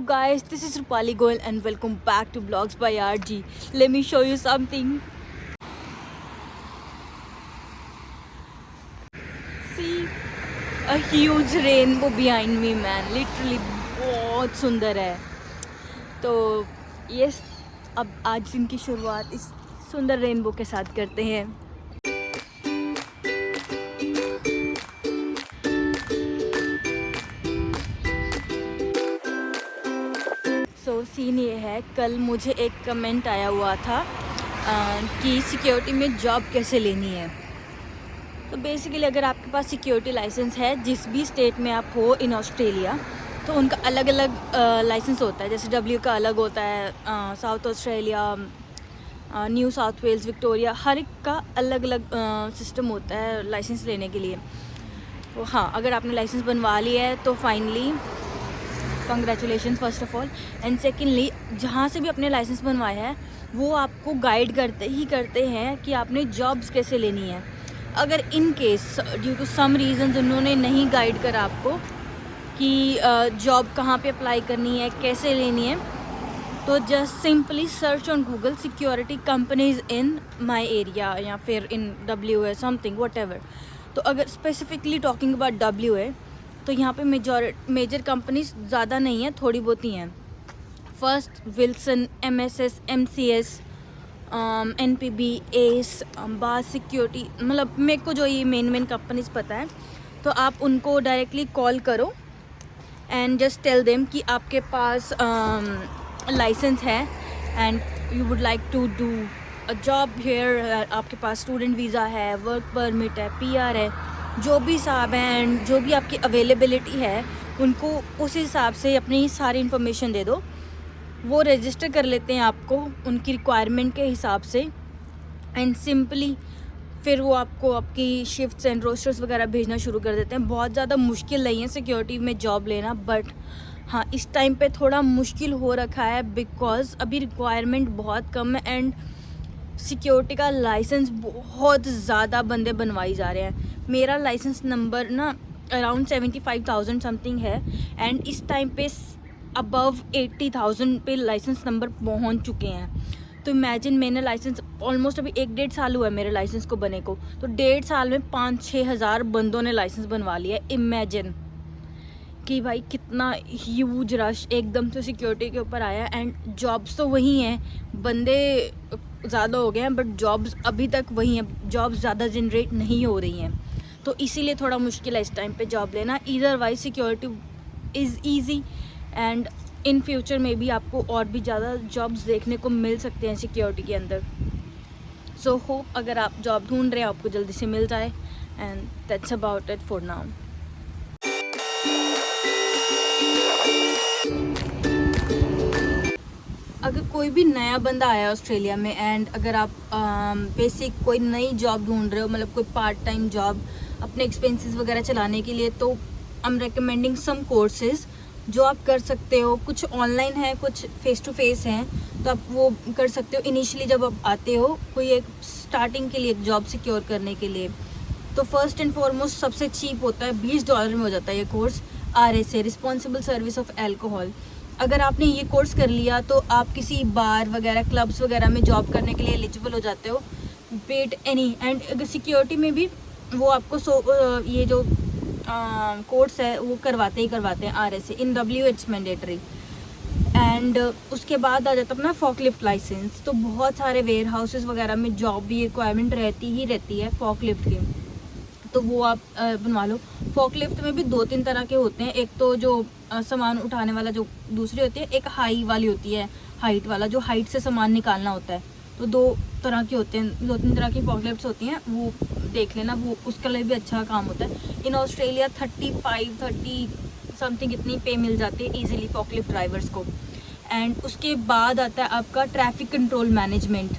guys, this is Rupali Goel and welcome back to Vlogs by RG. Let me show you something. See a huge rainbow behind me, man. Literally बहुत सुंदर है. तो yes, अब आज दिन की शुरुआत इस सुंदर रेनबो के साथ करते हैं. तो सीन ये है, कल मुझे एक कमेंट आया हुआ था कि सिक्योरिटी में जॉब कैसे लेनी है. तो बेसिकली अगर आपके पास सिक्योरिटी लाइसेंस है जिस भी स्टेट में आप हो इन ऑस्ट्रेलिया, तो उनका अलग अलग लाइसेंस होता है. जैसे डब्ल्यू का अलग होता है, South Australia, New South Wales, Victoria, हर एक का अलग अलग सिस्टम होता है लाइसेंस लेने के लिए. तो हाँ, अगर आपने लाइसेंस बनवा लिया है तो finally congratulation first of all. And secondly, जहाँ से भी अपने लाइसेंस बनवाया है वो आपको गाइड करते हैं कि आपने जॉब्स कैसे लेनी है. अगर in case due to some reason उन्होंने नहीं गाइड करा आपको कि जॉब कहाँ पे अप्लाई करनी है, कैसे लेनी है, तो just simply search on Google security companies in my area या फिर इन डब्ल्यू है समथिंग वट एवर. तो अगर स्पेसिफिकली टॉकिंग अबाउट डब्ल्यू है तो यहाँ पे मेजर कंपनीज ज़्यादा नहीं है, थोड़ी बहुत ही हैं. First Wilson, MSS, MCS, NPB, S, बास सिक्योरिटी, मतलब मेरे को जो ये मेन कंपनीज पता है. तो आप उनको डायरेक्टली कॉल करो एंड जस्ट टेल देम कि आपके पास लाइसेंस है and you would like to do a job here. आपके पास स्टूडेंट वीज़ा है, वर्क परमिट है, PR है, जो भी साहब हैं एंड जो भी आपकी अवेलेबिलिटी है उनको उस हिसाब से अपनी सारी इन्फॉर्मेशन दे दो. वो रजिस्टर कर लेते हैं आपको उनकी रिक्वायरमेंट के हिसाब से एंड सिंपली फिर वो आपको आपकी शिफ्ट्स एंड रोस्टर्स वगैरह भेजना शुरू कर देते हैं. बहुत ज़्यादा मुश्किल नहीं है सिक्योरिटी में जॉब लेना, बट हाँ इस टाइम पे थोड़ा मुश्किल हो रखा है बिकॉज अभी रिक्वायरमेंट बहुत कम है एंड सिक्योरिटी का लाइसेंस बहुत ज़्यादा बंदे बनवाई जा रहे हैं. मेरा लाइसेंस नंबर ना अराउंड 75,000 समथिंग है एंड इस टाइम पे अबव 80,000 पे लाइसेंस नंबर पहुंच चुके हैं. तो इमेजिन, मैंने लाइसेंस ऑलमोस्ट अभी 1-1.5 साल हुआ है मेरे लाइसेंस को बने को, तो 1.5 साल में 5-6 हज़ार बंदों ने लाइसेंस बनवा लिया है. इमेजिन कि भाई कितना ह्यूज रश एकदम से सिक्योरिटी के ऊपर आया. एंड जॉब्स तो वही हैं, बंदे ज़्यादा हो गए हैं बट जॉब्स अभी तक वही हैं, जॉब्स ज़्यादा जनरेट नहीं हो रही हैं. तो इसीलिए थोड़ा मुश्किल है इस टाइम पे जॉब लेना. Otherwise security is easy and in future में भी आपको और भी ज़्यादा जॉब्स देखने को मिल सकते हैं सिक्योरिटी के अंदर. सो होप अगर आप जॉब ढूंढ रहे हैं आपको जल्दी से मिल जाए. And that's about it for now. अगर कोई भी नया बंदा आया ऑस्ट्रेलिया में एंड अगर आप बेसिक कोई नई जॉब ढूंढ रहे हो, मतलब कोई पार्ट टाइम जॉब अपने एक्सपेंसेस वगैरह चलाने के लिए, तो I am recommending some courses जो आप कर सकते हो. कुछ ऑनलाइन है, कुछ फेस टू फेस हैं, तो आप वो कर सकते हो. इनिशियली जब आप आते हो कोई एक स्टार्टिंग के लिए जॉब सिक्योर करने के लिए, तो फर्स्ट एंड फॉरमोस्ट सबसे चीप होता है, $20 में हो जाता है ये course. RSA, responsible service of alcohol. अगर आपने ये कोर्स कर लिया तो आप किसी बार वगैरह, क्लब्स वगैरह में जॉब करने के लिए एलिजिबल हो जाते हो, बेट एनी. एंड अगर सिक्योरिटी में भी वो आपको ये जो कोर्स है वो करवाते हैं RSA. In W it's mandatory. And उसके बाद आ जाता अपना फॉकलिफ्ट लाइसेंस. तो बहुत सारे वेयर हाउसेस वगैरह में जॉब भी रिक्वायरमेंट रहती है फॉकलिफ्ट की, तो वो आप बनवा लो. फॉकलिफ्ट में भी 2-3 तरह के होते हैं. एक तो जो सामान उठाने वाला जो दूसरी होती है, एक हाई वाली होती है, हाइट वाला जो हाइट से सामान निकालना होता है. तो 2 तरह के होते हैं, 2-3 तरह की फॉकलिफ्ट्स होती हैं. वो देख लेना, वो उसका लिए भी अच्छा काम होता है. इन ऑस्ट्रेलिया 30 समथिंग इतनी पे मिल जाती है ईजिली फॉकलिफ्ट ड्राइवर्स को. एंड उसके बाद आता है आपका ट्रैफिक कंट्रोल मैनेजमेंट.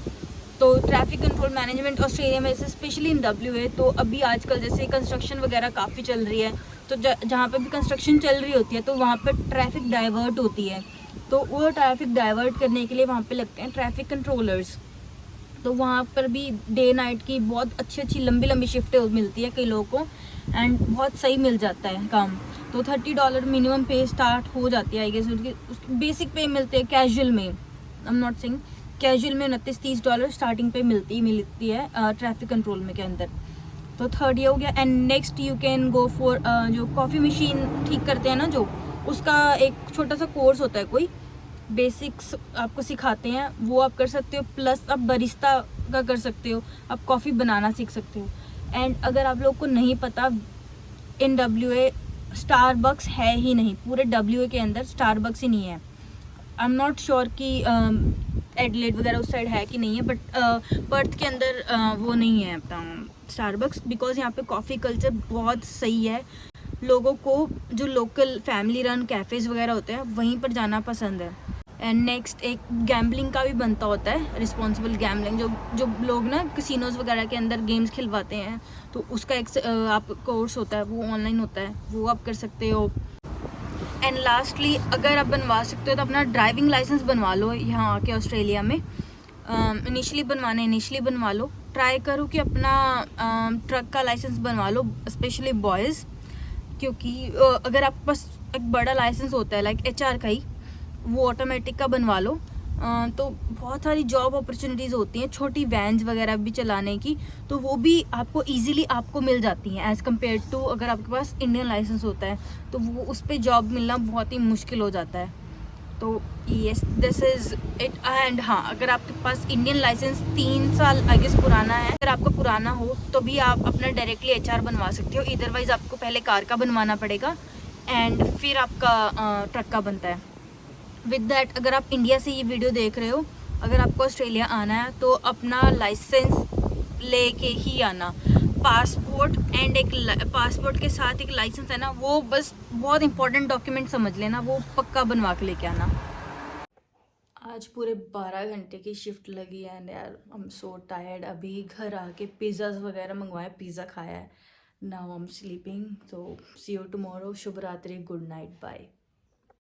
तो ट्रैफिक कंट्रोल मैनेजमेंट ऑस्ट्रेलिया में स्पेशली इन डब्ल्यू है, तो अभी आजकल जैसे कंस्ट्रक्शन वगैरह काफ़ी चल रही है, तो जहाँ पे भी कंस्ट्रक्शन चल रही होती है तो वहाँ पे ट्रैफिक डाइवर्ट होती है. तो वो ट्रैफिक डाइवर्ट करने के लिए वहाँ पे लगते हैं ट्रैफिक कंट्रोलर्स. तो वहाँ पर भी डे नाइट की बहुत अच्छी लंबी शिफ्टें मिलती है कई लोगों को एंड बहुत सही मिल जाता है काम. तो $30 मिनिमम पे स्टार्ट हो जाती है आई गेस। उसके बेसिक पे मिलते हैं कैजुअल में, I am not saying, casual में $29-30 स्टार्टिंग पे मिलती है ट्रैफिक कंट्रोल में के अंदर। तो थर्ड ये हो गया। And next you can go for जो कॉफ़ी मशीन ठीक करते हैं ना, जो उसका एक छोटा सा कोर्स होता है, कोई बेसिक्स आपको सिखाते हैं, वो आप कर सकते हो। प्लस आप बरिस्ता का कर सकते हो, आप कॉफ़ी बनाना सीख सकते हो। एंड अगर आप लोग को नहीं पता, इन WA स्टारबक्स है ही नहीं, पूरे WA के अंदर स्टारबक्स ही नहीं है। आई एम नॉट श्योर कि एडलेड वगैरह उस साइड है कि नहीं है, बट पर्थ के अंदर वो नहीं है अपना स्टारबक्स, बिकॉज यहाँ पे कॉफ़ी कल्चर बहुत सही है। लोगों को जो लोकल फैमिली रन कैफ़ेज़ वगैरह होते हैं वहीं पर जाना पसंद है। एंड नेक्स्ट एक गैम्बलिंग का भी बनता होता है, रिस्पॉन्सिबल गैम्बलिंग, जो लोग ना कैसीनोज वगैरह के अंदर गेम्स खिलवाते हैं, तो उसका एक आप कोर्स होता है, वो ऑनलाइन होता है, वो आप कर सकते हो। एंड लास्टली अगर आप बनवा सकते हो तो अपना ड्राइविंग लाइसेंस बनवा लो यहाँ आके ऑस्ट्रेलिया में। इनिशियली बनवा लो, ट्राई करो कि अपना ट्रक का लाइसेंस बनवा लो, स्पेशली बॉयज़, क्योंकि अगर आपके पास एक बड़ा लाइसेंस होता है लाइक HR का ही, वो ऑटोमेटिक का बनवा लो। तो बहुत सारी जॉब अपॉर्चुनिटीज़ होती हैं, छोटी वैन्स वगैरह भी चलाने की, तो वो भी आपको इजीली आपको मिल जाती हैं एज़ कम्पेयर टू अगर आपके पास इंडियन लाइसेंस होता है, तो वो उस पर जॉब मिलना बहुत ही मुश्किल हो जाता है। तो yes, this is it. And हाँ, अगर आपके पास इंडियन लाइसेंस 3 साल आई गेस पुराना है, अगर आपका पुराना हो तो भी आप अपना डायरेक्टली HR बनवा सकते हो। इधरवाइज़ आपको पहले कार का बनवाना पड़ेगा एंड फिर आपका ट्रक का बनता है। विद दैट, अगर आप इंडिया से ये वीडियो देख रहे हो, अगर आपको ऑस्ट्रेलिया आना है तो अपना लाइसेंस लेके ही आना। पासपोर्ट एंड एक पासपोर्ट के साथ एक लाइसेंस है ना, वो बस बहुत इंपॉर्टेंट डॉक्यूमेंट समझ लेना, वो पक्का बनवा के लेके आना। आज पूरे 12 घंटे की शिफ्ट लगी है एंड यार आई एम सो टायर्ड। अभी घर आके पिज़्ज़ाज वगैरह मंगवाए, पिज़्ज़ा खाया है, नाउ आई एम स्लीपिंग। तो सी यू टुमारो। शुभ रात्रि, गुड नाइट, बाय।